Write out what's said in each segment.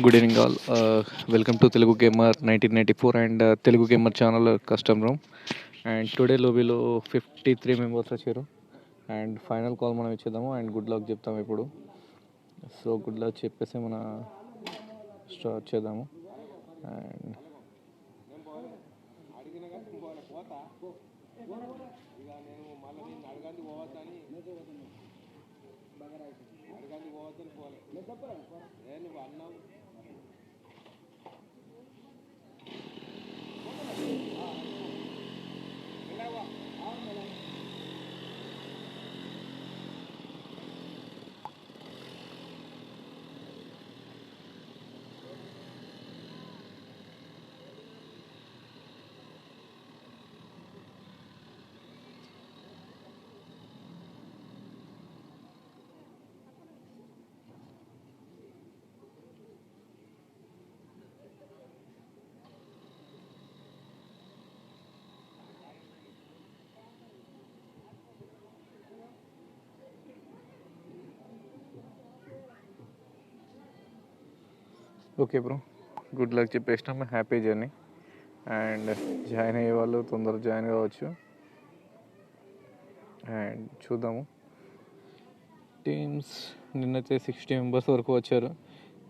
Good evening, all. Welcome to Telugu Gamer 1994 and Telugu Gamer channel custom room. And today lobbyలో 53 members వచ్చారు and final call మనం ఇచ్చేద్దాము and good luck చెప్తాము ఇప్పుడు. So good luck చెప్పేసి మన start చేద్దాము. And okay bro, good luck చెప్పేసినాము. Happy journey. And join అయ్యే వాళ్ళు తొందరగా జాయిన్ కావచ్చు. అండ్ చూద్దాము. టీమ్స్ నిన్నైతే 60 మెంబర్స్ వరకు వచ్చారు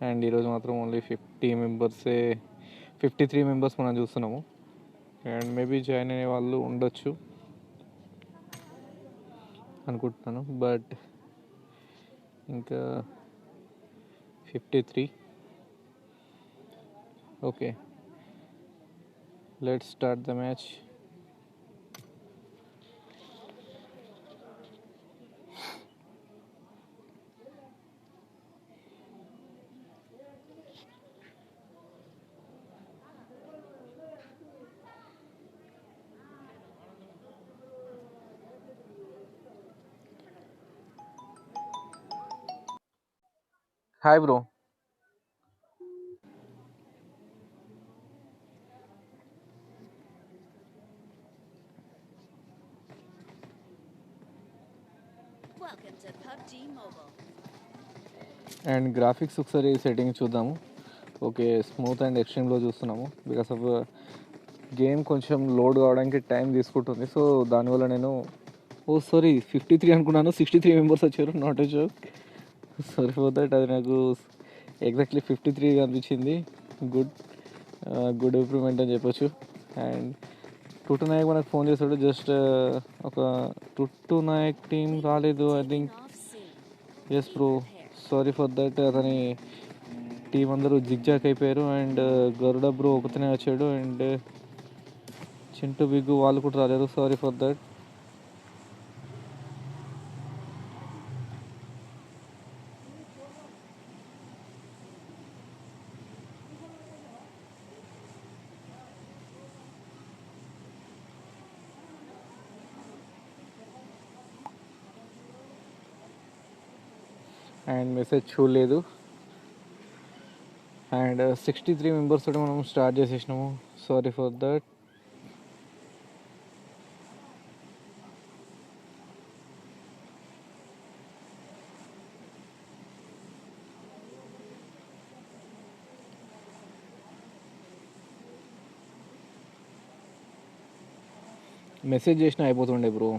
అండ్ ఈరోజు మాత్రం ఓన్లీ 53 మెంబర్స్ మనం చూస్తున్నాము. అండ్ మేబీ జాయిన్ అయ్యే వాళ్ళు ఉండొచ్చు అనుకుంటున్నాను. బట్ ఇంకా 53. Okay, let's start the match. Hi bro. Welcome to PUBG Mobile. And graphics ఒకసారి సెట్టింగ్ చూద్దాము. ఓకే, స్మూత్ అండ్ ఎక్స్ట్రీమ్లో చూస్తున్నాము. బికాస్ ఆఫ్ గేమ్ కొంచెం లోడ్ కావడానికి టైం తీసుకుంటుంది. సో దానివల్ల నేను 53 అనుకున్నాను. 63 మెంబర్స్ వచ్చారు. Not a joke. Sorry for that. అది నాకు ఎగ్జాక్ట్లీ 53 అనిపించింది. గుడ్ ఇంప్రూవ్మెంట్ అని చెప్పొచ్చు. అండ్ టుట్టు నాయక్ మనకు ఫోన్ చేశాడు. జస్ట్ ఒక టుట్టు నాయక్ టీం రాలేదు I think. Yes bro, sorry for that. అతని టీం అందరూ జిగ్జాక్ అయిపోయారు. అండ్ గరుడ బ్రో ఒకతనే వచ్చాడు. అండ్ చింటూ బిగ్గు వాళ్ళు కూడా రాలేరు. Sorry for that. And message చూడలేదు. అండ్ 63 మెంబర్స్ తోటి మనం స్టార్ట్ చేసేసినాము. Sorry for that. మెసేజ్ చేసినా అయిపోతుండే బ్రో.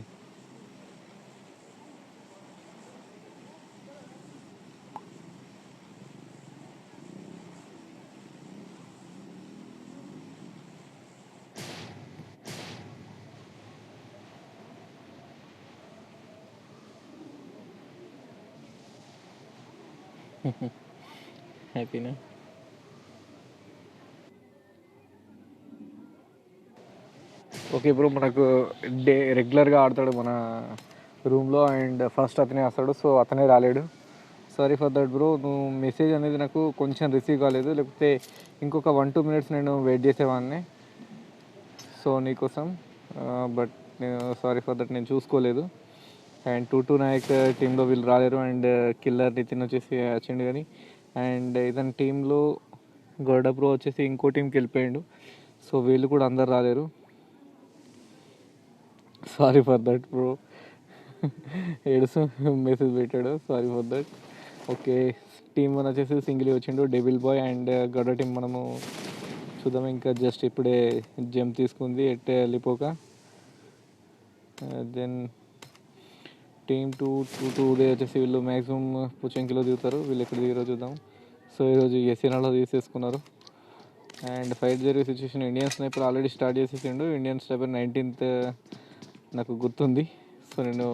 హ్యాపీనా? ఓకే బ్రో, మనకు రెగ్యులర్గా ఆడతాడు మన రూమ్లో. అండ్ ఫస్ట్ అతనే వస్తాడు. సో అతనే రాలేడు. Sorry for that bro. నువ్వు మెసేజ్ అనేది నాకు కొంచెం రిసీవ్ కాలేదు. లేకపోతే ఇంకొక 1-2 మినిట్స్ నేను వెయిట్ చేసేవాడిని సో నీకోసం. బట్ నేను సారీ ఫర్ దట్, నేను చూసుకోలేదు. అండ్ టూ నాయక్ టీంలో వీళ్ళు రాలేరు. అండ్ కిల్లర్ నితిన్ వచ్చేసి వచ్చిండు కానీ. అండ్ ఇతని టీంలో గరుడ బ్రో వచ్చేసి ఇంకో టీంకి వెళ్ళిపోయాడు. సో వీళ్ళు కూడా అందరు రాలేరు. Sorry for that bro. ఏడుస్తూ మెసేజ్ పెట్టాడు. Sorry for that. Okay, team one వచ్చేసి సింగిల్ వచ్చిండు డెవిల్ బాయ్. అండ్ గడ్డ టీం మనము చూద్దాం. ఇంకా జస్ట్ ఇప్పుడే జంప్ తీసుకుంది ఎట్ వెళ్ళిపోక. దెన్ టీమ్ టూ డే వచ్చేసి వీళ్ళు మ్యాక్సిమం పుచ్చంకిలో దిగుతారు. వీళ్ళు ఎక్కడ దిగారో చూద్దాం. సో ఈరోజు ఎస్సీనాలో తీసేసుకున్నారు. అండ్ ఫైట్ జరిగే situation Indian sniper already start చేసేసిండు. ఇండియన్ స్నైపర్ 19th నాకు గుర్తుంది. సో నేను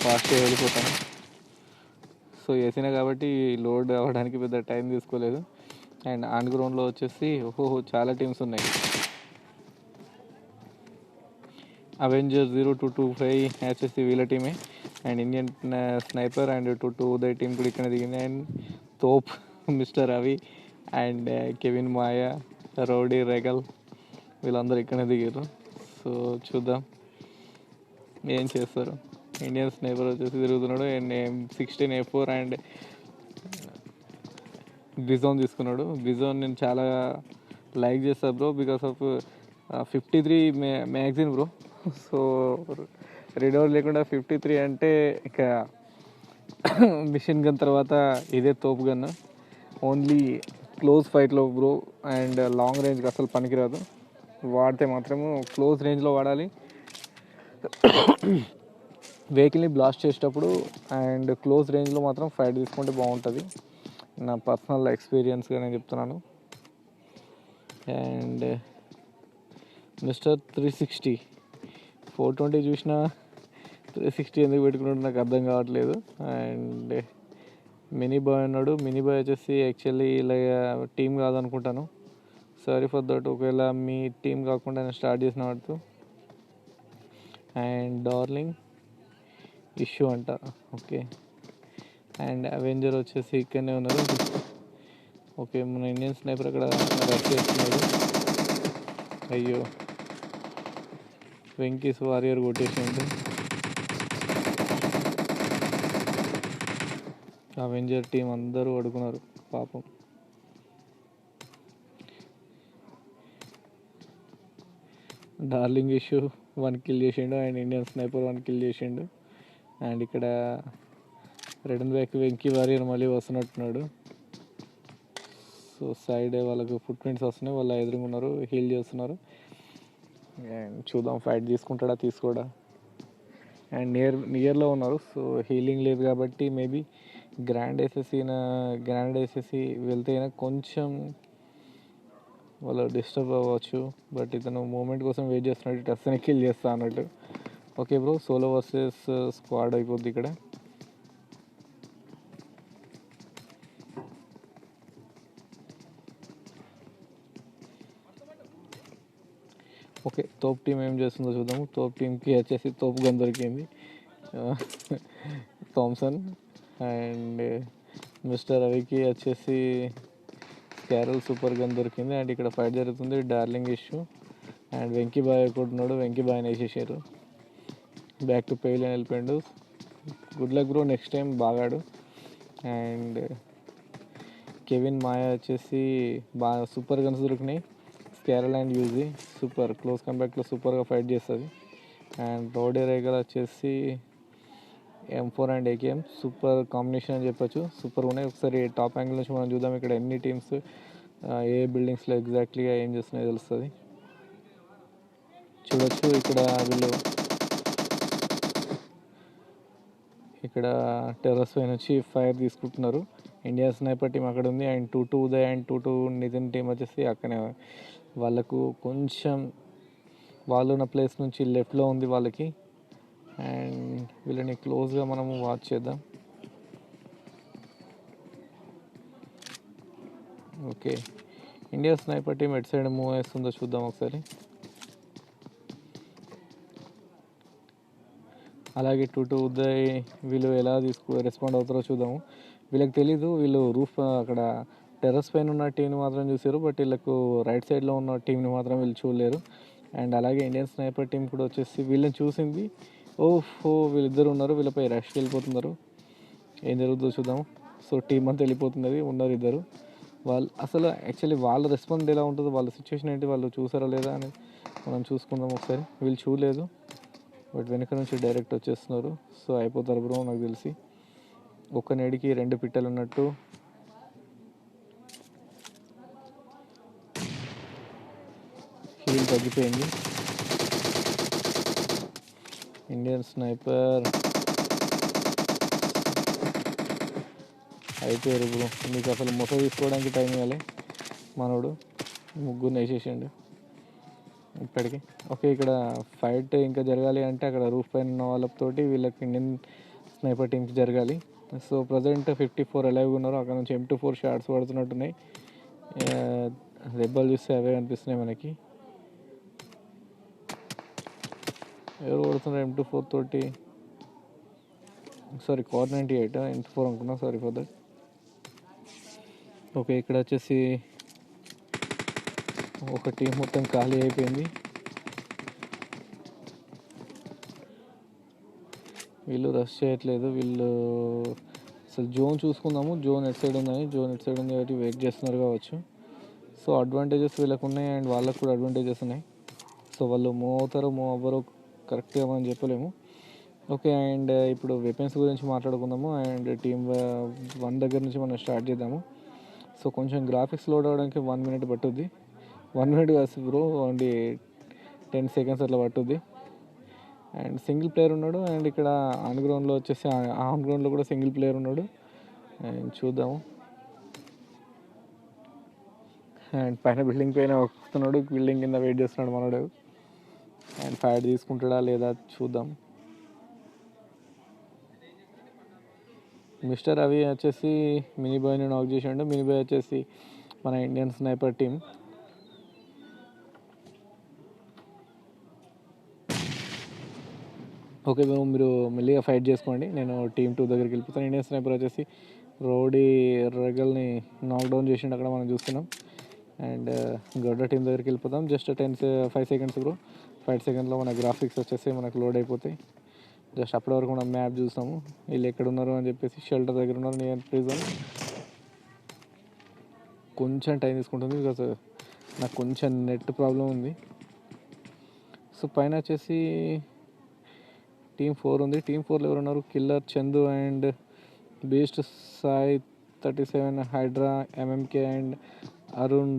ఫాస్ట్గా వెళ్ళిపోతాను. సో వేసినా కాబట్టి లోడ్ అవ్వడానికి పెద్ద టైం తీసుకోలేదు. అండ్ ఆన్ గ్రౌండ్లో వచ్చేసి చాలా టీమ్స్ ఉన్నాయి. అవెంజర్ 0225 వచ్చేసి వీళ్ళ టీమే. And Indian sniper and 22 Uday team కూడా ఇక్కడ దిగింది. అండ్ తోప్ mister Ravi and Kevin Maya, rowdy regal వీళ్ళందరూ ఇక్కడనే దిగారు. సో చూద్దాం ఏం చేస్తారు. ఇండియన్ స్నైపర్ వచ్చేసి తిరుగుతున్నాడు. అండ్ M16 A4 అండ్ బిజోన్ తీసుకున్నాడు. బిజోన్ నేను చాలా లైక్ చేస్తాను bro, because of 53 magazine bro. So రీడౌట్ లేకుండా 53 అంటే ఇక మిషన్ గన్ తర్వాత ఇదే తోపు గన్. ఓన్లీ క్లోజ్ ఫైట్లో బ్రో. అండ్ లాంగ్ రేంజ్కి అసలు పనికిరాదు. వాడితే మాత్రము క్లోజ్ రేంజ్లో వాడాలి. వెహికల్ని బ్లాస్ట్ చేసేటప్పుడు అండ్ క్లోజ్ రేంజ్లో మాత్రం ఫైట్ తీసుకుంటే బాగుంటుంది. నా పర్సనల్ ఎక్స్పీరియన్స్గా నేను చెప్తున్నాను. అండ్ మిస్టర్ 360 420 చూసినా 360 ఎందుకు పెట్టుకున్నాడు నాకు అర్థం కావట్లేదు. అండ్ మినీ బాయ్ ఉన్నాడు. మినీ బాయ్ వచ్చేసి యాక్చువల్లీ ఇలా టీం కాదనుకుంటాను. Sorry for that. ఒకవేళ మీ టీం కాకుండా నేను స్టార్ట్ చేసిన వాడుతూ. అండ్ డార్లింగ్ ఇష్యూ అంట. ఓకే. అండ్ అవెంజర్ వచ్చేసి ఇక్కడనే ఉన్నారు. ఓకే మన ఇండియన్ స్నైపర్ అక్కడ రష్ చేస్తున్నాడు. అయ్యో వెంకీస్ వారియర్ కొట్టేసిండు. అవెంజర్ టీం అందరూ అడుగున్నారు పాపం. డార్లింగ్ ఇష్యూ 1 కిల్ చేసిండు. అండ్ ఇండియన్ స్నైపర్ 1 కిల్ చేసిండు. అండ్ ఇక్కడ red and back Venky warrior మళ్ళీ వస్తున్నట్టున్నాడు. సో సైడ్ వాళ్ళకు ఫుట్ ప్రింట్స్ వస్తున్నాయి. వాళ్ళు ఎదురుగా ఉన్నారు, హీల్ చేస్తున్నారు. అండ్ చూద్దాం ఫైట్ తీసుకుంటాడా తీసుకోడా. అండ్ నియర్లో ఉన్నారు. సో హీలింగ్ లేదు కాబట్టి మేబీ గ్రాండ్ వేసేసి వెళ్తే కొంచెం వాళ్ళు డిస్టర్బ్ అవ్వచ్చు. బట్ ఇతను మూమెంట్ కోసం వెయిట్ చేస్తున్నాడు. టస్ని కిల్ చేస్తా అన్నట్టు. Okay bro, solo versus squad అయిపోద్ది ఇక్కడ. ఓకే తోప్ టీం ఏం చేస్తుందో చూద్దాము. తోప్ టీంకి వచ్చేసి తోపు గన్ దొరికింది, థామ్సన్. అండ్ మిస్టర్ రవికి వచ్చేసి క్యారల్ సూపర్ గన్ దొరికింది. అండ్ ఇక్కడ ఫైట్ జరుగుతుంది. Darling issue and Venky boy కొట్టున్నాడు. వెంకీ బాయ్ని వేసేసారు. బ్యాక్ టు పెవిలియన్ వెళ్ళిపోయాడు. Good luck bro, next time బాగాడు. అండ్ కెవిన్ మాయా వచ్చేసి బాగా సూపర్ గన్స్ దొరికినాయి. స్కారల్ అండ్ యూజీ సూపర్ క్లోజ్ కంబ్యాక్ట్లో సూపర్గా ఫైట్ చేస్తుంది. అండ్ రౌడీ రేగల్ వచ్చేసి M4 and AKM super combination అని చెప్పొచ్చు. సూపర్ ఉన్నాయి. ఒకసారి టాప్ యాంగిల్ నుంచి మనం చూద్దాం. ఇక్కడ ఎన్ని టీమ్స్ ఏ బిల్డింగ్స్లో ఎగ్జాక్ట్లీగా ఏం చేస్తున్నాయో తెలుస్తుంది. చూడొచ్చు ఇక్కడ టెర్రస్ పై నుంచి ఫైర్ తీసుకుంటున్నారు. ఇండియా స్నైపర్ టీం అక్కడ ఉంది. And 22 Uday and 22 Nitin team వచ్చేసి అక్కనే వాళ్ళకు కొంచెం వాళ్ళు ఉన్న ప్లేస్ నుంచి లెఫ్ట్లో ఉంది వాళ్ళకి. అండ్ వీళ్ళని క్లోజ్గా మనము వాచ్ చేద్దాం. Okay India sniper team at side move వేస్తుందో చూద్దాం ఒకసారి. అలాగే 22 ఉదయ్ వీళ్ళు ఎలా రెస్పాండ్ అవుతారో చూద్దాము. వీళ్ళకి తెలీదు, వీళ్ళు రూఫ్ అక్కడ టెర్రస్ పైన ఉన్న టీంని మాత్రం చూసారు. బట్ వీళ్ళకు రైట్ సైడ్లో ఉన్న టీంని మాత్రం వీళ్ళు చూడలేరు. అండ్ అలాగే ఇండియన్ స్నైపర్ టీం కూడా వచ్చేసి వీళ్ళని చూసింది. వీళ్ళిద్దరు ఉన్నారు, వీళ్ళపై రష్కి వెళ్ళిపోతున్నారు. ఏం జరుగుతుందో చూద్దాము. సో టీం అంతా వెళ్ళిపోతున్నది, ఉన్నారు ఇద్దరు. వాళ్ళు అసలు యాక్చువల్లీ వాళ్ళ రెస్పాండ్ ఎలా ఉంటుందో, వాళ్ళ సిచ్యువేషన్ ఏంటి, వాళ్ళు చూసారా లేదా అని మనం చూసుకుందాం ఒకసారి. వీళ్ళు చూడలేదు, బట్ వెనక నుంచి డైరెక్ట్ వచ్చేస్తున్నారు. సో అయిపోతారు బ్రో నాకు తెలిసి. ఒక్క నేడికి 2 పిట్టలు ఉన్నట్టు ఫీల్ తగ్గిపోయింది. ఇండియన్ స్నైపర్ అయిపోయారు బ్రో. మీకు అసలు మొస తీసుకోవడానికి టైం ఇవ్వాలి. మనోడు ముగ్గురు వేసేసిండు ఇప్పటికి. ఓకే, ఇక్కడ ఫైట్ ఇంకా జరగాలి అంటే అక్కడ రూఫ్ పైన ఉన్న వాళ్ళతోటి వీళ్ళకి ఇండియన్ స్నైపర్ టీమ్కి జరగాలి. సో ప్రజెంట్ 54 అలైవ్గా ఉన్నారు. అక్కడ నుంచి M24 షాట్స్ పడుతున్నట్టున్నాయి. దెబ్బలు చూస్తే అవే అనిపిస్తున్నాయి మనకి. ఎవరు కొడుతున్నారు M24 తోటి? సారీ, కార్ 98 M4 అనుకున్నా, సారీ ఫర్ దట్. ఓకే, ఇక్కడ వచ్చేసి ఒక టీం మొత్తం ఖాళీ అయిపోయింది. వీళ్ళు రష్ చేయట్లేదు. వీళ్ళు అసలు జోన్ చూసుకుందాము. జోన్ ఎట్ సైడ్ ఉందని, జోన్ ఎట్ సైడ్ ఉంది కాబట్టి వెయిట్ చేస్తున్నారు కావచ్చు. సో అడ్వాంటేజెస్ వీళ్ళకు ఉన్నాయి అండ్ వాళ్ళకు కూడా అడ్వాంటేజెస్ ఉన్నాయి. సో వాళ్ళు మూవ్ అవుతారో మూవ్ అవ్వరో కరెక్ట్గా మనం చెప్పలేము. ఓకే, అండ్ ఇప్పుడు వెపన్స్ గురించి మాట్లాడుకుందాము. అండ్ టీమ్ 1 దగ్గర నుంచి మనం స్టార్ట్ చేద్దాము. సో కొంచెం గ్రాఫిక్స్ లోడ్ అవ్వడానికి 1 మినిట్ పట్టుద్ది. 1 మినిట్ కాదు బ్రో, ఓన్లీ 10 సెకండ్స్ అట్లా పట్టుద్ది. అండ్ సింగిల్ ప్లేయర్ ఉన్నాడు. అండ్ ఇక్కడ ఆన్ గ్రౌండ్లో వచ్చేసి ఆన్ గ్రౌండ్లో కూడా సింగిల్ ప్లేయర్ ఉన్నాడు. అండ్ చూద్దాము. అండ్ పైన బిల్డింగ్ పైన వస్తున్నాడు, బిల్డింగ్ కింద వెయిట్ చేస్తున్నాడు మనోడు. అండ్ ఫైట్ తీసుకుంటాడా లేదా చూద్దాం. మిస్టర్ రవి వచ్చేసి మినీ బాయ్ని నాక్ చేసాడు. మినీ బాయ్ వచ్చేసి మన ఇండియన్ స్నైపర్ టీం. ఓకే, మీరు మెల్లిగా ఫైట్ చేసుకోండి, నేను టీమ్ 2 దగ్గరికి వెళ్ళిపోతాను. ఇండియన్ స్నైపర్ వచ్చేసి రౌడీ రగల్ని నాక్డౌన్ చేసిండు, అక్కడ మనం చూస్తున్నాం. అండ్ గడ్డ టీం దగ్గరికి వెళ్ళిపోతాం. Just 5 seconds bro. 5 సెకండ్లో మన గ్రాఫిక్స్ వచ్చేసి మనకు లోడ్ అయిపోతాయి. జస్ట్ అప్పటి వరకు మనం మ్యాప్ చూస్తాము, వీళ్ళు ఎక్కడ ఉన్నారు అని చెప్పేసి. షెల్టర్ దగ్గర ఉన్నారు, నియర్ ప్రిజన్. కొంచెం టైం తీసుకుంటుంది బికాస్ నాకు కొంచెం నెట్ ప్రాబ్లం ఉంది. సో పైన వచ్చేసి టీమ్ 4 ఉంది. టీమ్ 4లో ఎవరు ఉన్నారు? Killer Chandu and beast Sai 37, hydra, MMK and Arun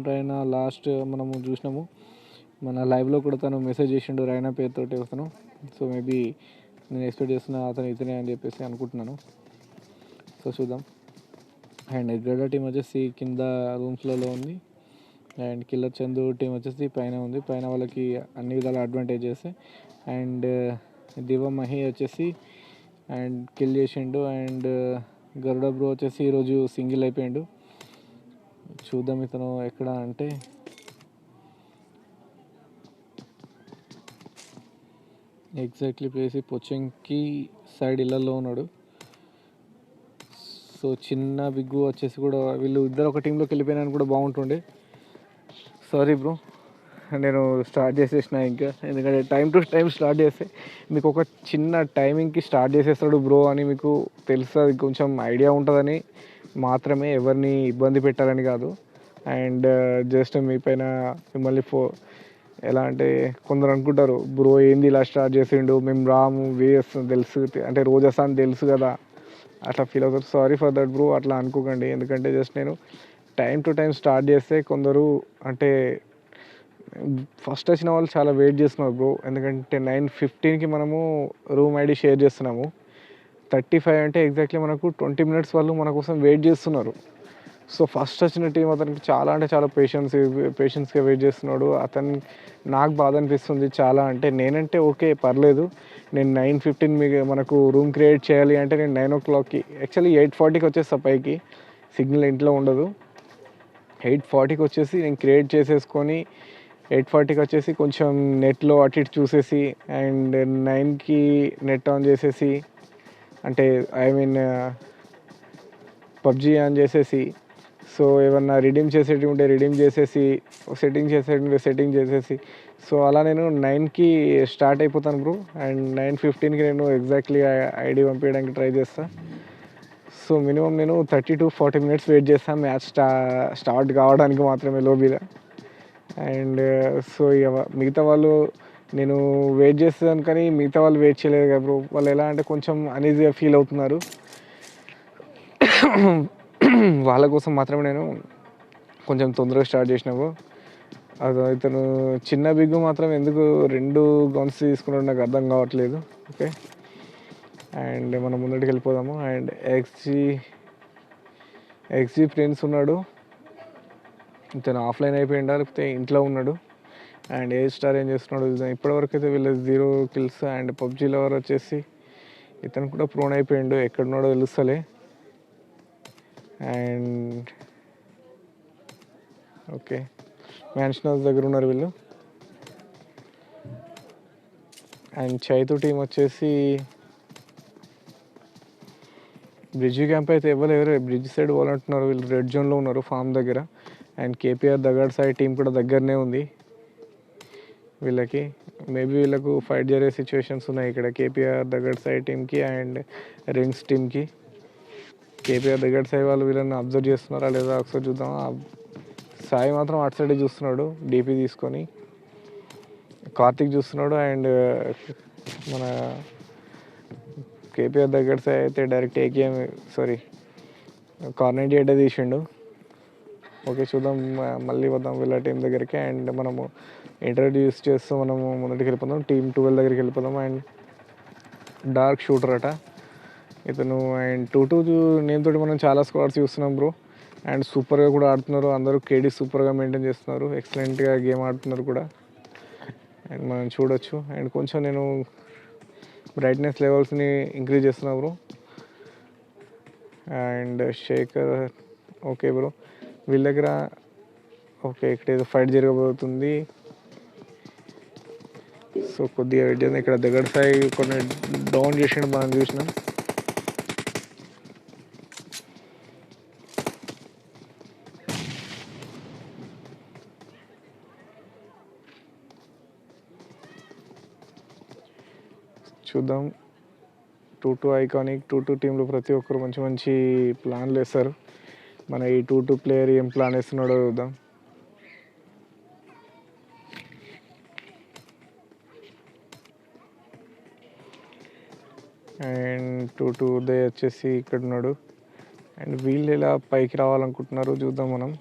Raina last మనము చూసినాము మన లైవ్లో కూడా. తను మెసేజ్ చేసిండు రైనా పేరుతోటి వస్తాను. సో మేబీ నేను ఎక్స్పెక్ట్ చేస్తున్నా అతను ఇతనే అని చెప్పేసి అనుకుంటున్నాను. సో చూద్దాం. అండ్ గడ్డ టీం వచ్చేసి కింద రూమ్స్లలో ఉంది. అండ్ కిల్లర్ చందు టీం వచ్చేసి పైన ఉంది. పైన వాళ్ళకి అన్ని విధాల అడ్వాంటేజెస్. అండ్ దివ మహి వచ్చేసి అండ్ కిల్ చేసిండు. అండ్ గరుడ బ్రో వచ్చేసి ఈరోజు సింగిల్ అయిపోయిండు. చూద్దాం ఇతను ఎక్కడ అంటే ఎగ్జాక్ట్లీ ప్లేస్ పొచ్చంకి సైడ్ ఇళ్ళల్లో ఉన్నాడు. సో చిన్న బిగ్గు వచ్చేసి కూడా వీళ్ళు ఇద్దరు ఒక టీంలోకి వెళ్ళిపోయినా కూడా బాగుంటుండే. సారీ బ్రో, నేను స్టార్ట్ చేసేసిన ఇంకా, ఎందుకంటే టైం టు టైం స్టార్ట్ చేస్తే మీకు ఒక చిన్న టైమింగ్కి స్టార్ట్ చేసేస్తాడు బ్రో అని మీకు తెలుస్తుంది, కొంచెం ఐడియా ఉంటుందని మాత్రమే, ఎవరిని ఇబ్బంది పెట్టాలని కాదు. అండ్ జస్ట్ మీ పైన మిమ్మల్ని ఎలా అంటే కొందరు అనుకుంటారు బ్రో ఏంది ఇలా స్టార్ట్ చేసిండు, మేము రాము వేస్తాం తెలుసు, అంటే రోజు వస్తాను తెలుసు కదా, అట్లా ఫీల్ అవుతారు. సారీ ఫర్ దట్ బ్రో, అట్లా అనుకోకండి. ఎందుకంటే జస్ట్ నేను టైం టు టైం స్టార్ట్ చేస్తే కొందరు అంటే ఫస్ట్ వచ్చిన వాళ్ళు చాలా వెయిట్ చేస్తున్నారు బ్రో. ఎందుకంటే 9:15కి మనము రూమ్ ఐడి షేర్ చేస్తున్నాము. 35 అంటే ఎగ్జాక్ట్లీ మనకు 20 మినిట్స్ వాళ్ళు మన కోసం వెయిట్ చేస్తున్నారు. సో ఫస్ట్ వచ్చిన టీం అతనికి చాలా అంటే చాలా పేషెన్స్గా వెయిట్ చేస్తున్నాడు. నాకు బాధ అనిపిస్తుంది చాలా. అంటే నేనంటే ఓకే పర్లేదు, నేను 9:15 మనకు రూమ్ క్రియేట్ చేయాలి అంటే నేను 9 o'clockకి యాక్చువల్లీ 8:40కి వచ్చేస్తా పైకి, సిగ్నల్ ఇంట్లో ఉండదు. 8:40కి వచ్చేసి నేను క్రియేట్ చేసేసుకొని 8:40కి వచ్చేసి కొంచెం నెట్లో అటు ఇటు చూసేసి అండ్ 9కి నెట్ ఆన్ చేసేసి, అంటే ఐ మీన్ పబ్జీ ఆన్ చేసేసి, సో ఏమన్నా రిడీమ్ చేసేటి ఉంటే రిడీమ్ చేసేసి, సెట్టింగ్ చేసేసి, సో అలా నేను 9కి స్టార్ట్ అయిపోతాను బ్రో. అండ్ 9:15కి నేను ఎగ్జాక్ట్లీ ఐడి పంపించడానికి ట్రై చేస్తాను. సో మినిమం నేను 30 to 40 మినిట్స్ వెయిట్ చేస్తాను మ్యాచ్ స్టార్ట్ కావడానికి మాత్రమే లోబీలో. అండ్ సో ఇక మిగతా వాళ్ళు నేను వెయిట్ చేస్తాను కానీ మిగతా వాళ్ళు వెయిట్ చేయలేదు కదా బ్రో. వాళ్ళు ఎలా అంటే కొంచెం అనీజీగా ఫీల్ అవుతున్నారు. వాళ్ళ కోసం మాత్రమే నేను కొంచెం తొందరగా స్టార్ట్ చేసినాము. అది ఇతను చిన్న బిగ్గు మాత్రం ఎందుకు 2 గన్స్ తీసుకున్నాడు నాకు అర్థం కావట్లేదు. ఓకే, అండ్ మనం ముందటికి వెళ్ళిపోదాము. అండ్ ఎక్స్జీ ప్రిన్స్ ఉన్నాడు. ఇతను ఆఫ్లైన్ అయిపోయిందా లేకపోతే ఇంట్లో ఉన్నాడు. అండ్ ఏ స్టార్ ఏం చేస్తున్నాడు చూద్దాం. ఇప్పటివరకు అయితే వీళ్ళు 0 కిల్స్. అండ్ పబ్జీ లవర్ వచ్చేసి ఇతను కూడా ప్రోన్ అయిపోయిండు, ఎక్కడున్నాడో తెలుస్తలే. అండ్ ఓకే, మ్యాన్షన్ హౌస్ దగ్గర ఉన్నారు వీళ్ళు. అండ్ చైతు టీం వచ్చేసి బ్రిడ్జ్ క్యాంప్ అయితే ఎవరు బ్రిడ్జ్ సైడ్ పోవాలంటున్నారు. వీళ్ళు రెడ్ జోన్లో ఉన్నారు ఫామ్ దగ్గర. అండ్ కేపీఆర్ దగడ్ సైడ్ టీం కూడా దగ్గరనే ఉంది వీళ్ళకి. మేబీ వీళ్ళకు ఫైట్ జరిగే సిచ్యువేషన్స్ ఉన్నాయి ఇక్కడ కేపీఆర్ దగడ్ సైడ్ టీంకి అండ్ రింగ్స్ టీంకి. కేపీఆర్ దగడ్ సైడ్ వాళ్ళు వీళ్ళని అబ్జర్వ్ చేస్తున్నారా లేదా ఒకసారి చూద్దాం. సాయి మాత్రం అటు సైడే చూస్తున్నాడు డీపీ తీసుకొని. కార్తిక్ చూస్తున్నాడు. అండ్ మన కేపీఆర్ దగ్గర సైడ్ అయితే డైరెక్ట్ ఏకేఎం కార్నెట్ ఎడ్డ తీసిండు. ఓకే, చూద్దాం. మళ్ళీ వద్దాం వీళ్ళ టీం దగ్గరికి. అండ్ మనము ఇంట్రడ్యూస్ చేస్తూ మనము ముందటికి వెళ్ళిపోదాం. టీమ్ 12 దగ్గరికి వెళ్ళిపోదాం. అండ్ డార్క్ షూటర్ అట ఇతను. అండ్ 2-2 నేమ్ తోటి మనం చాలా స్క్వాడ్స్ చూస్తున్నాం బ్రో. అండ్ సూపర్గా కూడా ఆడుతున్నారు అందరూ. కేడీ సూపర్గా మెయింటైన్ చేస్తున్నారు, ఎక్సలెంట్గా గేమ్ ఆడుతున్నారు కూడా. అండ్ మనం చూడొచ్చు. అండ్ కొంచెం నేను బ్రైట్నెస్ లెవెల్స్ని ఇంక్రీజ్ చేస్తున్నా bro. And Shekhar okay bro వీళ్ళ దగ్గర. ఓకే, ఇక్కడ ఏదో ఫైట్ జరగబోతుంది. సో కొద్దిగా వెయిట్ చేద్దాం. ఇక్కడ దగ్గర స్థాయి కొన్ని డౌన్ చేసిండు మనం చూసినాం. చూద్దాం. 2-2 ఐకానిక్ 2-2 టీంలో ప్రతి ఒక్కరు మంచి మంచి ప్లాన్లు వేస్తారు. మన ఈ 2-2 ప్లేయర్ ఏం ప్లాన్ వేస్తున్నాడో చూద్దాం. అండ్ 2-2 ఉదయ్ వచ్చేసి ఇక్కడ ఉన్నాడు. అండ్ వీళ్ళు ఇలా పైకి రావాలనుకుంటున్నారు చూద్దాం మనం.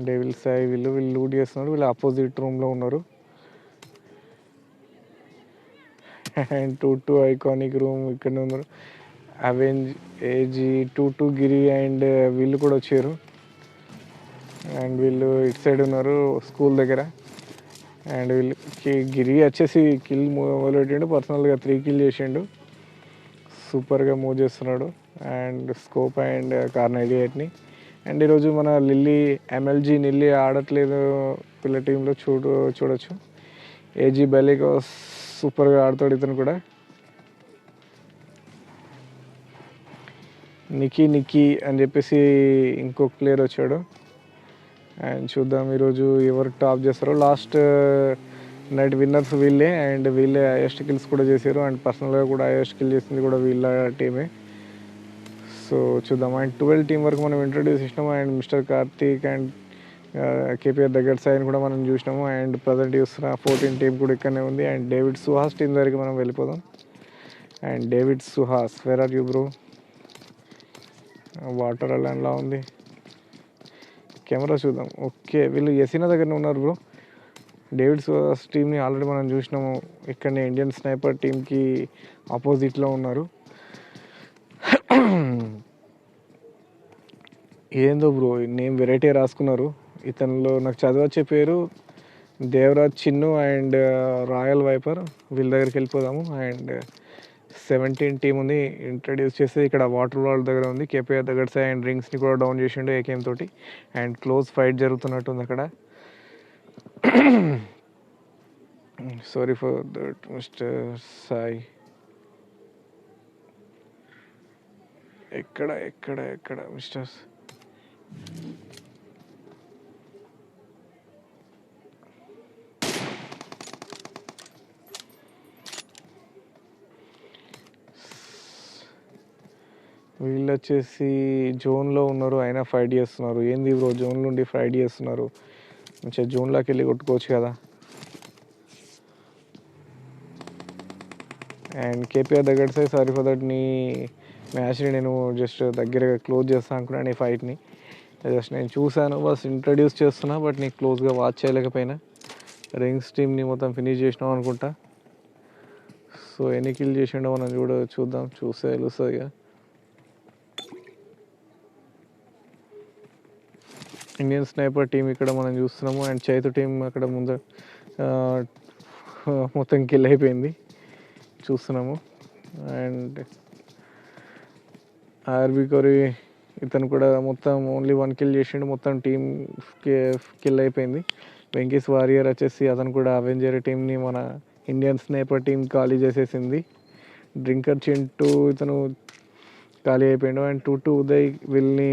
డేవిల్ సాయి వీళ్ళు లూట్ చేస్తున్నారు. వీళ్ళు ఆపోజిట్ రూమ్లో ఉన్నారు. అండ్ 2-2 ఐకానిక్ రూమ్ ఇక్కడ ఉన్నారు. అవెంజ్ ఏజీ 2-2 గిరి అండ్ వీళ్ళు కూడా వచ్చారు. అండ్ వీళ్ళు ఇటు సైడ్ ఉన్నారు స్కూల్ దగ్గర. అండ్ వీళ్ళకి గిరి వచ్చేసి కిల్ మొదలుపెట్టిండు. పర్సనల్గా 3 కిల్ చేసిండు. సూపర్గా మూవ్ చేస్తున్నాడు. అండ్ స్కోప్ అండ్ కార్నర్ 88ని. అండ్ ఈరోజు మన MLG నిల్లి ఆడట్లేదు వీళ్ళ టీంలో చూడొచ్చు. ఏజీ బెలికో సూపర్గా ఆడుతాడు ఇతను కూడా. నిక్కీ అని చెప్పేసి ఇంకొక ప్లేయర్ వచ్చాడు. అండ్ చూద్దాం ఈరోజు ఎవరు టాప్ చేస్తారో. లాస్ట్ నైట్ విన్నర్స్ వీళ్ళే. అండ్ వీళ్ళే హైయెస్ట్ కిల్స్ కూడా చేశారు. అండ్ పర్సనల్గా కూడా హైయెస్ట్ కిల్ చేసింది కూడా వీళ్ళ టీమే. సో చూద్దాం. అండ్ 12 టీం వరకు మనం ఇంట్రడ్యూస్ చేసినాము. And mister Karthik and KPR దగ్గర సైన్ కూడా మనం చూసినాము. అండ్ ప్రజెంట్ చూస్తున్న 14 టీం కూడా ఇక్కడనే ఉంది. అండ్ డేవిడ్ సుహాస్ టీం దగ్గరికి మనం వెళ్ళిపోదాం. And David Suhas where are you bro? Water ల్యాండ్లా ఉంది. కెమెరా చూద్దాం. ఓకే, వీళ్ళు యసీనా దగ్గరనే ఉన్నారు బ్రో. డేవిడ్ సుహాస్ టీంని ఆల్రెడీ మనం చూసినాము. ఇక్కడనే ఇండియన్ స్నైపర్ టీంకి ఆపోజిట్లో ఉన్నారు. ఏందో బ్రో నేమ్ వెరైటీ రాసుకున్నారు. ఇతనిలో నాకు చదవచ్చే పేరు Devaraj Chinnu and royal viper. వీళ్ళ దగ్గరికి వెళ్ళిపోదాము. అండ్ 17 టీం ఉంది ఇంట్రడ్యూస్ చేస్తే. ఇక్కడ వాటర్ వాల్ దగ్గర ఉంది. కేపీఆర్ దగ్గర సై అండ్ రింగ్స్ని కూడా డౌన్ చేసిండు ఏకేఎం తోటి. అండ్ క్లోజ్ ఫైట్ జరుగుతున్నట్టుంది అక్కడ. Sorry for that mister Sai. ఎక్కడ మిస్టర్స్ వీళ్ళు వచ్చేసి జోన్లో ఉన్నారు. అయినా ఫైట్ చేస్తున్నారు. ఏంది బ్రో జోన్లో ఉండి ఫైట్ చేస్తున్నారు? మంచిగా జోన్లోకి వెళ్ళి కొట్టుకోవచ్చు కదా. అండ్ కేపీఆర్ దగ్గర సై సారీ ఫర్ దట్ నీ మ్యాచ్ని నేను జస్ట్ దగ్గరగా క్లోజ్ చేస్తాను అనుకున్నాను ఈ ఫైట్ని. జస్ట్ నేను చూశాను, బస్ ఇంట్రడ్యూస్ చేస్తున్నా, బట్ నీకు క్లోజ్గా వాచ్ చేయలేకపోయినా. రింగ్స్ టీమ్ని మొత్తం ఫినిష్ చేసినాం అనుకుంటా. సో ఎన్ని కిల్ చేసిండో మనం చూద్దాం, చూస్తే తెలుస్తుంది ఇక. ఇండియన్ స్నైపర్ టీం ఇక్కడ మనం చూస్తున్నాము, అండ్ చైతు టీం అక్కడ ముందు మొత్తం కిల్ అయిపోయింది చూస్తున్నాము. అండ్ ఆర్బీ కొరి ఇతను కూడా మొత్తం ఓన్లీ 1 కిల్ చేసిండు, మొత్తం టీం కిల్ అయిపోయింది. వెంకీస్ వారియర్ వచ్చేసి అతను కూడా అవెంజర్ టీంని మన ఇండియన్ స్నైపర్ టీం ఖాళీ చేసేసింది. డ్రింకర్ చింటూ ఇతను ఖాళీ అయిపోయిండు. అండ్ 2 ఉదయ్ వీళ్ళని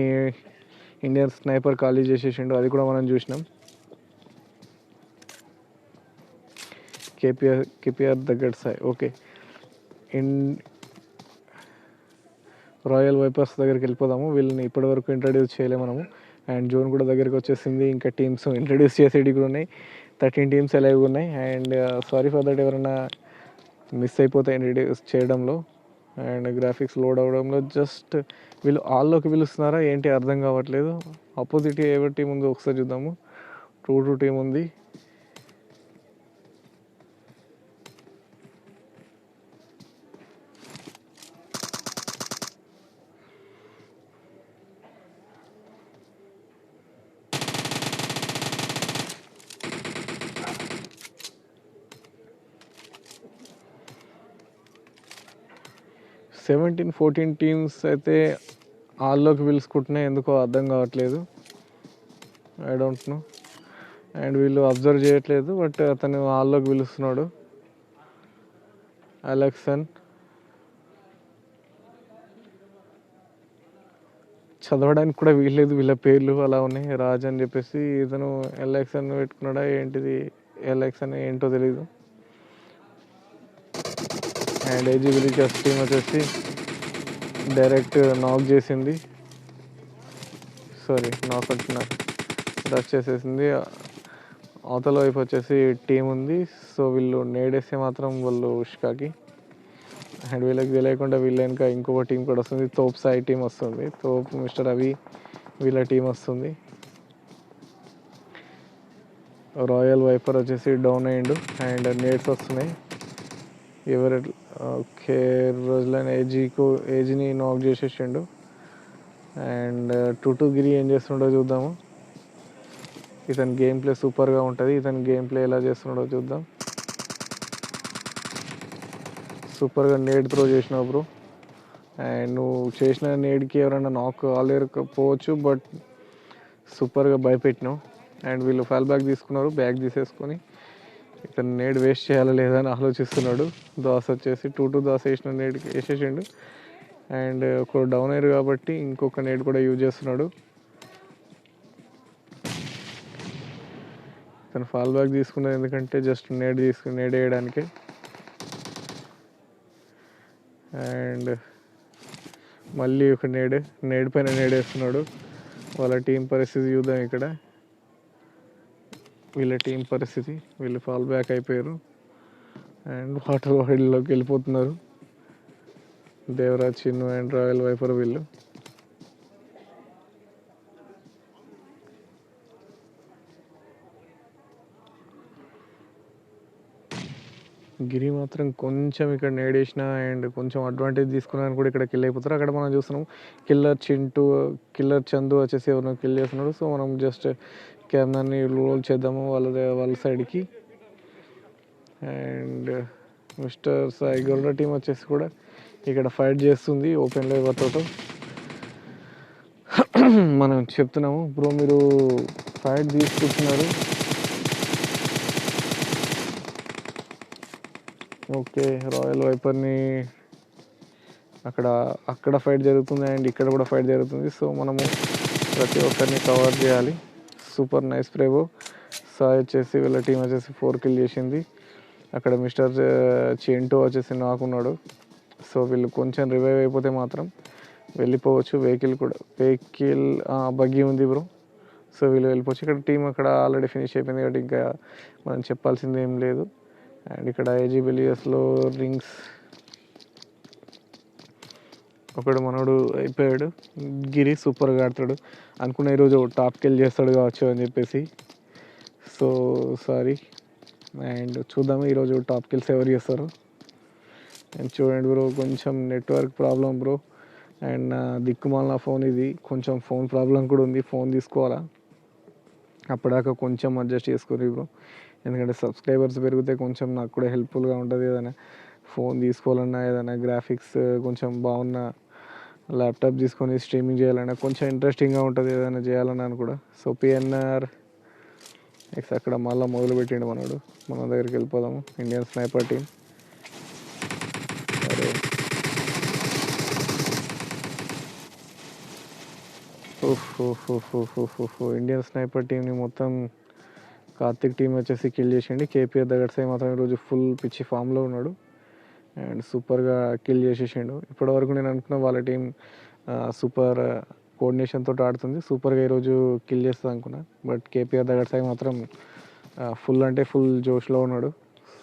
ఇండియన్ స్నైపర్ ఖాళీ చేసేసిండు, అది కూడా మనం చూసినాం. కేపీఆర్ దగ్గర సాయి ఓకే. రాయల్ వైపర్స్ దగ్గరికి వెళ్ళిపోదాము. వీళ్ళని ఇప్పటివరకు ఇంట్రడ్యూస్ చేయలేము మనము. అండ్ జోన్ కూడా దగ్గరికి వచ్చేసింది. ఇంకా టీమ్స్ ఇంట్రడ్యూస్ చేసేవి కూడా ఉన్నాయి. 13 టీమ్స్ అలాగే ఉన్నాయి. అండ్ సారీ ఫర్ దట్ ఎవరైనా మిస్ అయిపోతాయి ఇంట్రడ్యూస్ చేయడంలో అండ్ గ్రాఫిక్స్ లోడ్ అవ్వడంలో. జస్ట్ వీళ్ళు ఆల్లోకి పిలుస్తున్నారా ఏంటి అర్థం కావట్లేదు. ఆపోజిట్ ఎవరి టీం ఉందో ఒకసారి చూద్దాము. 2 టీం ఉంది. సెవెంటీన్ 14 టీమ్స్ అయితే ఆల్లోకి పిలుచుకుంటున్నాయి, ఎందుకో అర్థం కావట్లేదు. I don't know. అండ్ వీళ్ళు అబ్జర్వ్ చేయట్లేదు, బట్ అతను ఆల్లోకి పిలుస్తున్నాడు. అలెక్సన్ చదవడానికి కూడా వీల్లేదు, వీళ్ళ పేర్లు అలా ఉన్నాయి. రాజ్ అని చెప్పేసి ఇతను ఎలక్షన్ పెట్టుకున్నాడా ఏంటిది, ఎలక్షన్ ఏంటో తెలీదు. అండ్ ఏజీ విలేజర్స్ టీం వచ్చేసి డైరెక్ట్ నాక్ చేసింది, సారీ నాక్ అంటున్నా, రష్ చేసేసింది. అవతల వైపు వచ్చేసి టీం ఉంది. సో వీళ్ళు నేడేస్తే మాత్రం వాళ్ళు ఉష్కాకి. అండ్ వీళ్ళకి తెలియకుండా వీళ్ళ వెనక ఇంకొక టీం కూడా వస్తుంది. తోప్ సాయి టీం వస్తుంది, తోప్ మిస్టర్ అవి వీళ్ళ టీం వస్తుంది. రాయల్ వైపర్ వచ్చేసి డౌన్ అయ్యిండు అండ్ నేట్స్ వస్తున్నాయి. ఎవరు ఓకే రోజులైన ఏజీని నాక్ చేసేసిండు. అండ్ 2 గిరి ఏం చేస్తుండో చూద్దాము. ఇతని గేమ్ ప్లే సూపర్గా ఉంటుంది. ఇతని గేమ్ ప్లే ఎలా చేస్తున్నాడో చూద్దాం. సూపర్గా నేడ్ త్రో చేసినావు బ్రో. అండ్ నువ్వు చేసిన నేడ్కి ఎవరైనా నాక్ ఆలేకపోవచ్చు, బట్ సూపర్గా భయపెట్టినావు. అండ్ వీళ్ళు ఫాల్ బ్యాక్ తీసుకున్నారు, బ్యాగ్ తీసేసుకొని ఇతను నేడ్ వేస్ట్ చేయాలా లేదా అని ఆలోచిస్తున్నాడు. దాస్ వచ్చేసి 2 దాస్ వేసిన నేడ్కి వేసేసిండు. అండ్ ఒక డౌన్ అయ్యారు కాబట్టి ఇంకొక నేడ్ కూడా యూజ్ చేస్తున్నాడు. తను ఫాల్ బ్యాక్ తీసుకున్నది ఎందుకంటే జస్ట్ నేడ్ వేయడానికి. అండ్ మళ్ళీ ఒక నేడ్ పైన నేడ్ వేస్తున్నాడు. వాళ్ళ టీం పరిస్థితి చూద్దాం ఇక్కడ. వీళ్ళ టీం పరిస్థితి, వీళ్ళు ఫాల్ బ్యాక్ అయిపోయారు అండ్ వాటర్ బాటిల్లోకి వెళ్ళిపోతున్నారు. Devaraj Chinnu and royal viper వీళ్ళు. గిరి మాత్రం కొంచెం ఇక్కడ నేడేసిన అండ్ కొంచెం అడ్వాంటేజ్ తీసుకున్నాను కూడా ఇక్కడ కిల్ అయిపోతారు. అక్కడ మనం చూస్తున్నాం కిల్లర్ చందు వచ్చేసి ఎవరినో కిల్ చేస్తున్నాడు. సో మనం జస్ట్ కెమెరాని రోల్ చేద్దాము వాళ్ళ సైడ్కి. And mister Sai Gowda team వచ్చేసి కూడా ఇక్కడ ఫైట్ చేస్తుంది ఓపెన్లో ఎవరితో. మనం చెప్తున్నాము బ్రో మీరు ఫైట్ తీసుకుంటున్నారు. ఓకే రాయల్ వైపర్ని అక్కడ ఫైట్ జరుగుతుంది అండ్ ఇక్కడ కూడా ఫైట్ జరుగుతుంది. సో మనము ప్రతి ఒక్కరిని కవర్ చేయాలి. Super nice ప్రేవో. సాయి వచ్చేసి వీళ్ళ టీం వచ్చేసి 4 కిల్ చేసింది. అక్కడ మిస్టర్ చింటూ వచ్చేసి నాకున్నాడు. సో వీళ్ళు కొంచెం రివైవ్ అయిపోతే మాత్రం వెళ్ళిపోవచ్చు. వెహికల్ బగ్గీ ఉంది బ్రో. సో వీళ్ళు వెళ్ళిపోవచ్చు. ఇక్కడ టీం అక్కడ ఆల్రెడీ ఫినిష్ అయిపోయింది కాబట్టి ఇంకా మనం చెప్పాల్సింది ఏం లేదు. అండ్ ఇక్కడ ఏజీ విలియర్స్లో రింగ్స్ ఒకడు మనోడు అయిపోయాడు. గిరి సూపర్గా ఆడతాడు అనుకున్న ఈరోజు టాప్కి వెళ్ళి చేస్తాడు కావచ్చు అని చెప్పేసి. So sorry. అండ్ చూద్దాము ఈరోజు టాప్ కిల్స్ ఎవరు చేస్తారు. అండ్ చూడండి బ్రో, కొంచెం నెట్వర్క్ ప్రాబ్లం బ్రో. అండ్ నా దిక్కుమాల ఫోన్ ఇది, కొంచెం ఫోన్ ప్రాబ్లం కూడా ఉంది. ఫోన్ తీసుకోవాలా, అప్పటిదాకా కొంచెం అడ్జస్ట్ చేసుకోరు బ్రో. ఎందుకంటే సబ్స్క్రైబర్స్ పెరిగితే కొంచెం నాకు కూడా హెల్ప్ఫుల్గా ఉంటుంది. ఏదైనా ఫోన్ తీసుకోవాలన్నా, ఏదైనా గ్రాఫిక్స్ కొంచెం బాగున్న ల్యాప్టాప్ తీసుకొని స్ట్రీమింగ్ చేయాలన్నా కొంచెం ఇంట్రెస్టింగ్గా ఉంటుంది ఏదైనా చేయాలన్నా కూడా. సో పిఎన్ఆర్ నెక్స్ట్ అక్కడ మళ్ళీ మొదలుపెట్టిండు మనోడు. మన దగ్గరికి వెళ్ళిపోదాము. Indian sniper team. అరే ఇండియన్ స్నైపర్ టీంని మొత్తం కార్తిక్ టీం వచ్చేసి కిల్ చేసిండి. కేపీఆర్ దగ్గర సై మాత్రం ఈరోజు ఫుల్ పిచ్చి ఫామ్లో ఉన్నాడు అండ్ సూపర్గా కిల్ చేసేసిండు. ఇప్పటివరకు నేను అనుకున్న వాళ్ళ టీం సూపర్ కోఆర్డినేషన్తో ఆడుతుంది, సూపర్గా ఈరోజు కిల్ చేస్తుంది అనుకున్నా. బట్ కేపీఆర్ దగ్గర సై మాత్రం ఫుల్ అంటే ఫుల్ జోష్లో ఉన్నాడు.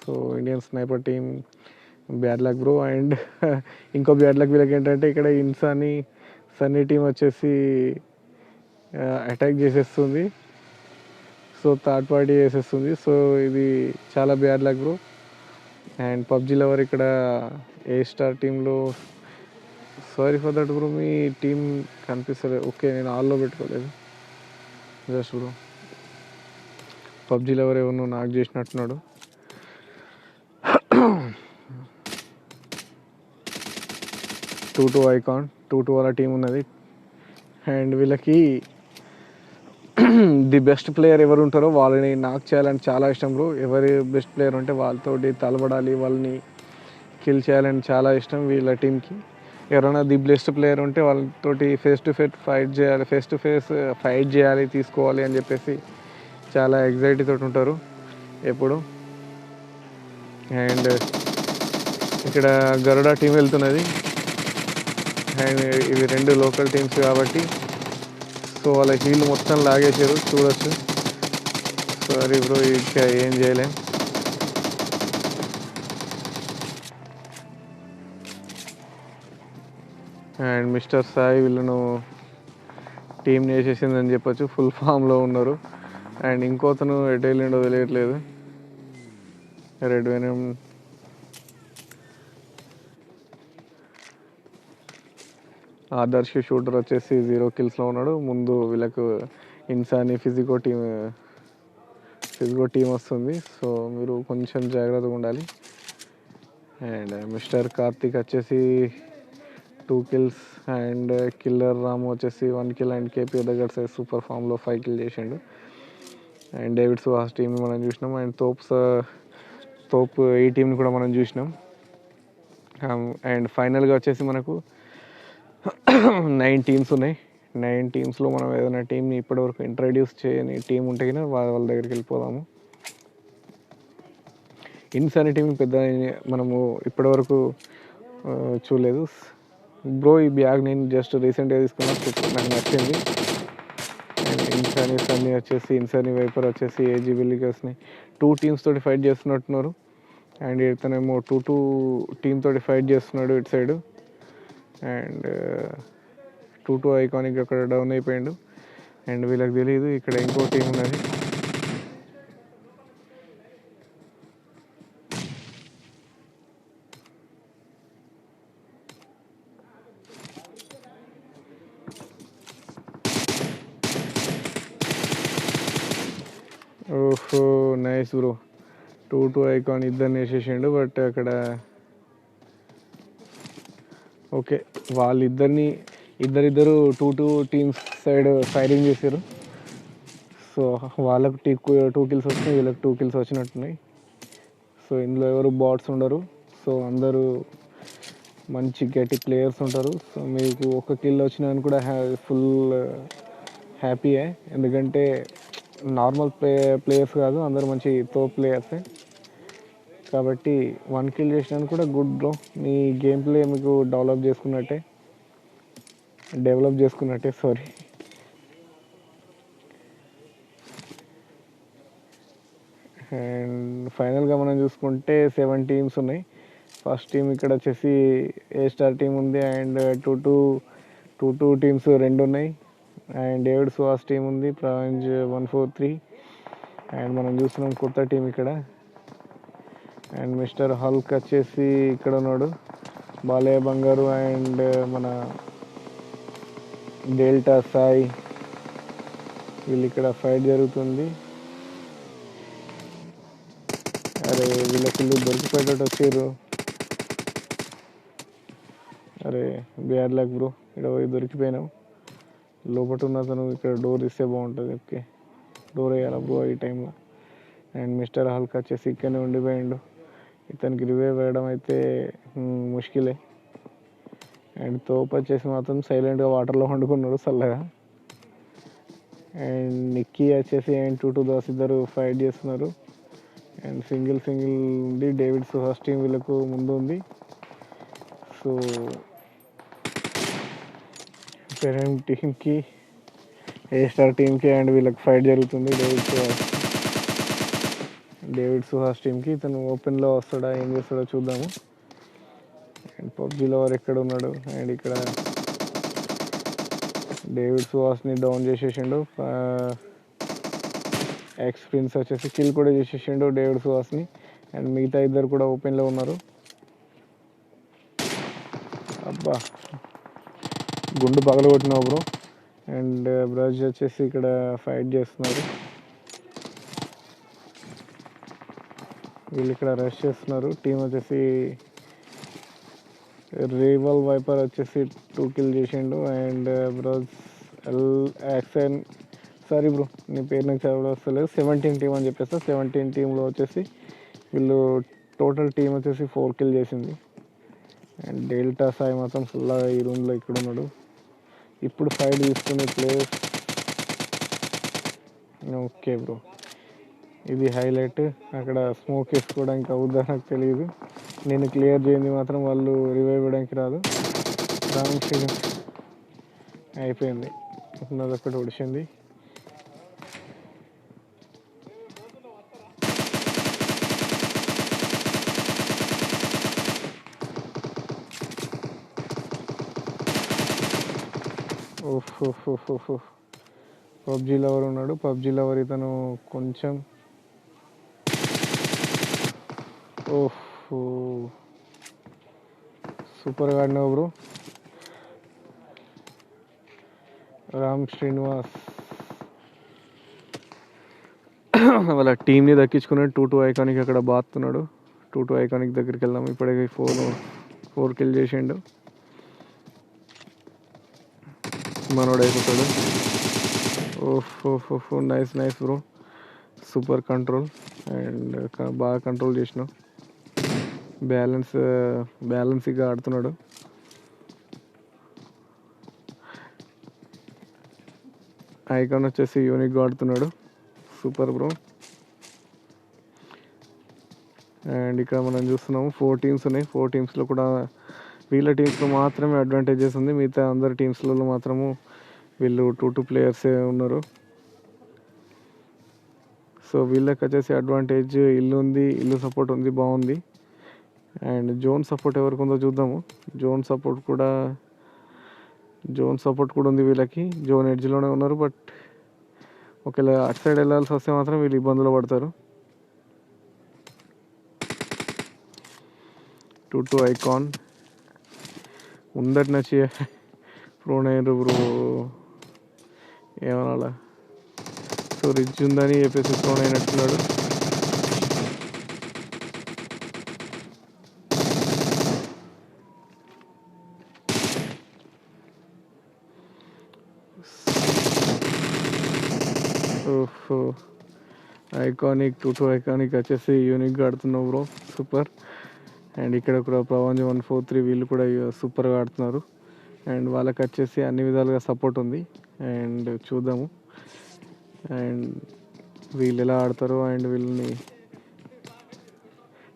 So Indian sniper team bad luck bro. And ఇంకో బ్యాడ్ లక్ వీళ్ళకి ఏంటంటే ఇక్కడ సన్నీ టీం వచ్చేసి అటాక్ చేసేస్తుంది. సో థర్డ్ పార్టీ చేసేస్తుంది. సో ఇది చాలా bad luck bro. And PUBG lover ఇక్కడ ఏ స్టార్ టీంలో, సారీ ఫర్ దట్ బ్రో, మీ టీం కనిపిస్తలేదు. ఓకే, నేను ఆల్లో పెట్టుకోలేదు జస్ట్ బ్రో. పబ్జీ లవర్ ఎవరు నాకు చేసినట్టున్నాడు. టూ ఐకాన్ 2-2 వాళ్ళ టీం ఉన్నది. అండ్ వీళ్ళకి ది బెస్ట్ ప్లేయర్ ఎవరు ఉంటారో వాళ్ళని నాకు చేయాలని చాలా ఇష్టం బ్రో. ఎవరి బెస్ట్ ప్లేయర్ ఉంటే వాళ్ళతోటి తలబడాలి, వాళ్ళని కిల్ చేయాలని చాలా ఇష్టం వీళ్ళ టీంకి. ఎవరైనా ది బెస్ట్ ప్లేయర్ ఉంటే వాళ్ళతోటి ఫేస్ టు ఫేస్ ఫైట్ చేయాలి, తీసుకోవాలి అని చెప్పేసి చాలా ఎగ్జైటీ తోటి ఉంటారు ఎప్పుడు. అండ్ ఇక్కడ గరుడా టీం వెళ్తున్నది. అండ్ ఇవి రెండు లోకల్ టీమ్స్ కాబట్టి సో వాళ్ళ హీల్ మొత్తం లాగేసారు చూడొచ్చు. సారీ బ్రో, ఇంకా ఏం చేయలేం. అండ్ మిస్టర్ సాయి వీళ్ళను టీం వేసేసిందని చెప్పొచ్చు, ఫుల్ ఫామ్లో ఉన్నారు. అండ్ ఇంకోతను ఎటు వెళ్ళిండో తెలియట్లేదు. రెడ్ వెనమ్ ఆదర్శ్ షూటర్ వచ్చేసి 0 కిల్స్లో ఉన్నాడు. ముందు వీళ్ళకు ఇన్సాని ఫిజికో టీం వస్తుంది. సో మీరు కొంచెం జాగ్రత్తగా ఉండాలి. అండ్ మిస్టర్ కార్తిక్ వచ్చేసి 2 కిల్స్ అండ్ కిల్లర్ రాము వచ్చేసి 1 కిల్ అండ్ కేపీ దగ్గర సూపర్ ఫామ్లో 5 కిల్ చేసిండు. అండ్ డేవిడ్ సుహాస్ టీంని మనం చూసినాం. అండ్ తోప్ ఈ టీంని కూడా మనం చూసినాం. అండ్ ఫైనల్గా వచ్చేసి మనకు 9 టీమ్స్ ఉన్నాయి. 9 టీమ్స్లో మనం ఏదైనా టీంని ఇప్పటివరకు ఇంట్రడ్యూస్ చేయని టీం ఉంటే కన్నా వాళ్ళ దగ్గరికి వెళ్ళిపోదాము. ఇన్సాని టీం పెద్ద మనము ఇప్పటివరకు చూడలేదు బ్రో. ఈ బ్యాగ్ నేను జస్ట్ రీసెంట్గా తీసుకున్నా, నాకు నచ్చింది. అండ్ సన్నీ వచ్చేసి ఇన్సాని వైపర్ వచ్చేసి ఏజీ విల్లిగర్స్ని 2 టీమ్స్ తోటి ఫైట్ చేస్తున్నట్టున్నారు. అండ్ ఇతనేమో 2 టీమ్ తోటి ఫైట్ చేస్తున్నాడు ఇటు సైడు. అండ్ 2 ఐకానిక్ అక్కడ డౌన్ అయిపోయాడు. అండ్ వీళ్ళకి తెలియదు ఇక్కడ ఇంకో టీం ఉన్నది. ఓహో నైస్ బ్రో, 2 ఐకాన్ ఇద్దరిని వేసేసిండు. బట్ అక్కడ ఓకే, ఇద్దరు 2 టీమ్స్ సైడ్ ఫైరింగ్ చేశారు. సో వాళ్ళకు 2 కిల్స్ వచ్చినాయి, వీళ్ళకి 2 కిల్స్ వచ్చినట్టున్నాయి. సో ఇందులో ఎవరు బాట్స్ ఉండరు. సో అందరూ మంచి గట్టి ప్లేయర్స్ ఉంటారు. సో మీకు ఒక కిల్ వచ్చినా కూడా ఫుల్ హ్యాపీయే. ఎందుకంటే నార్మల్ ప్లేయర్స్ కాదు, అందరూ మంచి ప్లేయర్సే. కాబట్టి 1 కిల్ చేసినాను కూడా గుడ్ బ్రో. మీ గేమ్ ప్లే మీకు డెవలప్ చేసుకున్నట్టే సారీ. అండ్ ఫైనల్గా మనం చూసుకుంటే 7 టీమ్స్ ఉన్నాయి. ఫస్ట్ టీం ఇక్కడ వచ్చేసి ఏ స్టార్ టీం ఉంది అండ్ టూ టీమ్స్ రెండు ఉన్నాయి. అండ్ డేవిడ్ సుహాస్ టీం ఉంది, ప్రపంచ్ 143. అండ్ మనం చూస్తున్నాం కొత్త టీం ఇక్కడ. అండ్ మిస్టర్ హల్క్ వచ్చేసి ఇక్కడ ఉన్నాడు, బాలయ్య బంగారు అండ్ మన డెల్టా సాయి, వీళ్ళు ఇక్కడ ఫైట్ జరుగుతుంది. అరే వీళ్ళకి దొరికిపోయేటట్టు వచ్చారు. అరే బ్యాడ్ లక్ బ్రో, ఇక్కడ పోయి దొరికిపోయినావు. లోపల ఉన్న అతను ఇక్కడ డోర్ ఇస్తే బాగుంటుంది. ఓకే డోర్ వేయాలి బ్రో ఈ టైంలో. అండ్ మిస్టర్ హల్క్ వచ్చేసి ఇక్కడనే ఉండిపోయిండు. ఇతనికి రివైవ్ వేయడం అయితే ముష్కిలే. అండ్ తోపు వచ్చేసి మాత్రం సైలెంట్గా వాటర్లో వండుకున్నాడు చల్లగా. అండ్ నిక్కీ వచ్చేసి అండ్ 2 దాస్ ఇద్దరు ఫైట్ చేస్తున్నారు. అండ్ సింగిల్ ఉంది. డేవిడ్ సుహాస్ టీం వీళ్ళకు ముందు ఉంది. సో పేరెంట్ టీంకి, ఏ స్టార్ టీంకి అండ్ వీళ్ళకి ఫైట్ జరుగుతుంది. డేవిడ్ సుహాస్ టీంకి. ఇతను ఓపెన్లో వస్తాడా ఏం చేస్తాడో చూద్దాము. అండ్ పబ్జీలో వారు ఎక్కడ ఉన్నాడు. అండ్ ఇక్కడ డేవిడ్ సుహాస్ని డౌన్ చేసేసిండు. ఎక్స్పీరియన్స్ వచ్చేసి కిల్ కూడా చేసేసిండు డేవిడ్ సుహాస్ని. అండ్ మిగతా ఇద్దరు కూడా ఓపెన్లో ఉన్నారు. అబ్బా గుండు పగల కొట్టినావు బ్రో. అండ్ బ్రజ్ వచ్చేసి ఇక్కడ ఫైట్ చేస్తున్నారు. వీళ్ళు ఇక్కడ రష్ చేస్తున్నారు. టీం వచ్చేసి రివల్ వైపర్ వచ్చేసి 2 కిల్ చేసిండు. And Braj axon, sorry bro నీ పేరు నాకు చదవడం వస్తలేదు. 17 టీం అని చెప్పేస్తా. 17 టీంలో వచ్చేసి వీళ్ళు టోటల్ టీం వచ్చేసి 4 కిల్ చేసింది. అండ్ డెల్టా సాయి మాత్రం ఫుల్గా ఈ రూమ్లో ఇక్కడ ఉన్నాడు. ఇప్పుడు ఫైట్ తీసుకునే ప్లేస్. ఓకే బ్రో, ఇది హైలైట్. అక్కడ స్మోక్ వేసుకోవడానికి అవుద్దా నాకు తెలియదు. నేను క్లియర్ చేయండి మాత్రం వాళ్ళు రివైవ్ ఇవ్వడానికి రాదు. రామ్ అయిపోయింది, ఉన్నదొక్కటి ఒడిచింది. ఓహ్ పబ్జీ లవర్ ఉన్నాడు. పబ్జీ లవర్ ఇతను కొంచెం సూపర్గా ఆడినావు బ్రో. రామ్ శ్రీనివాస్ వాళ్ళ టీంని దక్కించుకున్నాడు. 2-2 ఐకానిక్ అక్కడ బాతున్నాడు. 2-2 ఐకానిక్ దగ్గరికి వెళ్దాం. ఇప్పటికే 4 కిల్ చేసిండు. మనోడు అయిపోతాడు. Nice bro, super control. And బాగా కంట్రోల్ చేసినావు. బ్యాలెన్స్గా ఆడుతున్నాడు. ఐకాన్ వచ్చేసి యూనిక్గా ఆడుతున్నాడు. Super bro. అండ్ ఇక్కడ మనం చూస్తున్నాము 4 టీమ్స్ ఉన్నాయి. 4 టీమ్స్లో కూడా వీళ్ళ టీమ్స్లో మాత్రమే అడ్వాంటేజెస్ ఉంది. మిగతా అందరి టీమ్స్లలో మాత్రము వీళ్ళు 2 ప్లేయర్సే ఉన్నారు. సో వీళ్ళకి వచ్చేసి అడ్వాంటేజ్ ఇల్లు ఉంది, ఇల్లు సపోర్ట్ ఉంది, బాగుంది. అండ్ జోన్ సపోర్ట్ ఎవరికి ఉందో చూద్దాము. జోన్ సపోర్ట్ కూడా ఉంది వీళ్ళకి. జోన్ ఎడ్జ్లోనే ఉన్నారు. బట్ ఒకవేళ అటు సైడ్ వెళ్ళాల్సి వస్తే మాత్రం వీళ్ళు ఇబ్బందులు పడతారు. 2-2 ఐకాన్ ముందటి నచ్చి ప్రోన్ అయ్యారు బ్రో, ఏమనాలా. సో రిచ్ ఉందని చెప్పేసి ప్రోన్ అయినట్టున్నాడు. ఐకానిక్ 2-2 ఐకానిక్ వచ్చేసి యూనిక్గా ఆడుతున్నావు బ్రో, సూపర్. అండ్ ఇక్కడ కూడా ప్రపంచ్ 143 వీళ్ళు కూడా సూపర్గా ఆడుతున్నారు. అండ్ వాళ్ళకి వచ్చేసి అన్ని విధాలుగా సపోర్ట్ ఉంది. అండ్ చూద్దాము అండ్ వీళ్ళు ఎలా ఆడతారు. అండ్ వీళ్ళని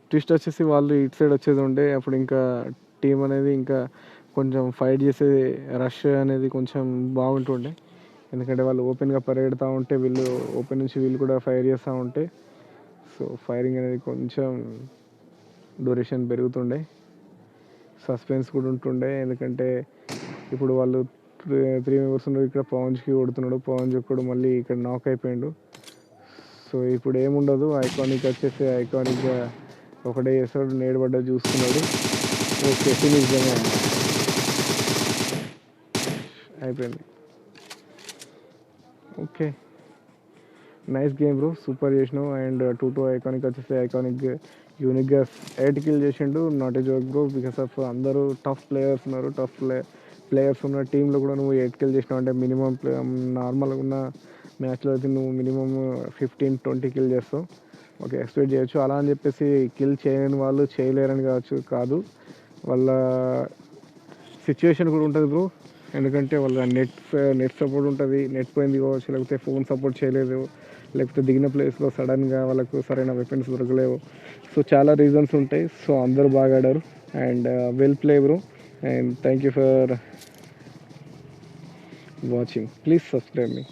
ట్విస్ట్ వచ్చేసి వాళ్ళు ఇటు సైడ్ వచ్చేది ఉండే అప్పుడు ఇంకా టీం అనేది ఇంకా కొంచెం ఫైట్ చేసే రష్ అనేది కొంచెం బాగుంటుండే. ఎందుకంటే వాళ్ళు ఓపెన్గా పరిగెడుతూ ఉంటే వీళ్ళు ఓపెన్ నుంచి వీళ్ళు కూడా ఫైర్ చేస్తూ ఉంటే సో ఫైరింగ్ అనేది కొంచెం డ్యూరేషన్ పెరుగుతుండే. సస్పెన్స్ కూడా ఉంటుండే, ఎందుకంటే ఇప్పుడు వాళ్ళు 3 మెంబర్స్ ఉన్నారు. ఇక్కడ పవన్కి కొడుతున్నాడు, పవన్ కూడా మళ్ళీ ఇక్కడ నాక్ అయిపోయాడు. సో ఇప్పుడు ఏముండదు, ఐకానిక్ వచ్చేసి ఐకానిక్గా ఒకటే చేస్తాడు, నేడుబడ్డ చూస్తున్నాడు. ఓకే ఫినిష్ అయిపోయింది. Okay nice game bro, super చేసినావు. అండ్ 2-2 ఐకానిక్ వచ్చేసి ఐకానిక్ యూనిక్గా 8 కిల్ చేసిండు. Not a joke bro, because of అందరూ టఫ్ ప్లేయర్స్ ఉన్నారు. ప్లేయర్స్ ఉన్న టీంలో కూడా నువ్వు 8 కిల్ చేసినావు అంటే మినిమం నార్మల్గా ఉన్న మ్యాచ్లో అయితే నువ్వు మినిమం 15-20 కిల్ చేస్తావు. ఓకే ఎక్స్పెక్ట్ చేయొచ్చు. అలా అని చెప్పేసి కిల్ చేయని వాళ్ళు చేయలేరని కాదు, వాళ్ళ సిచ్యువేషన్ కూడా ఉంటుంది బ్రో. ఎందుకంటే వాళ్ళ నెట్ సపోర్ట్ ఉంటుంది, నెట్ పోయింది కావచ్చు, లేకపోతే ఫోన్ సపోర్ట్ చేయలేదు, లేకపోతే దిగిన ప్లేస్లో సడన్గా వాళ్ళకు సరైన వెపన్స్ దొరకలేవు. సో చాలా రీజన్స్ ఉంటాయి. సో అందరూ బాగా ఆడారు and well play bro. And thank you for watching. Please subscribe me.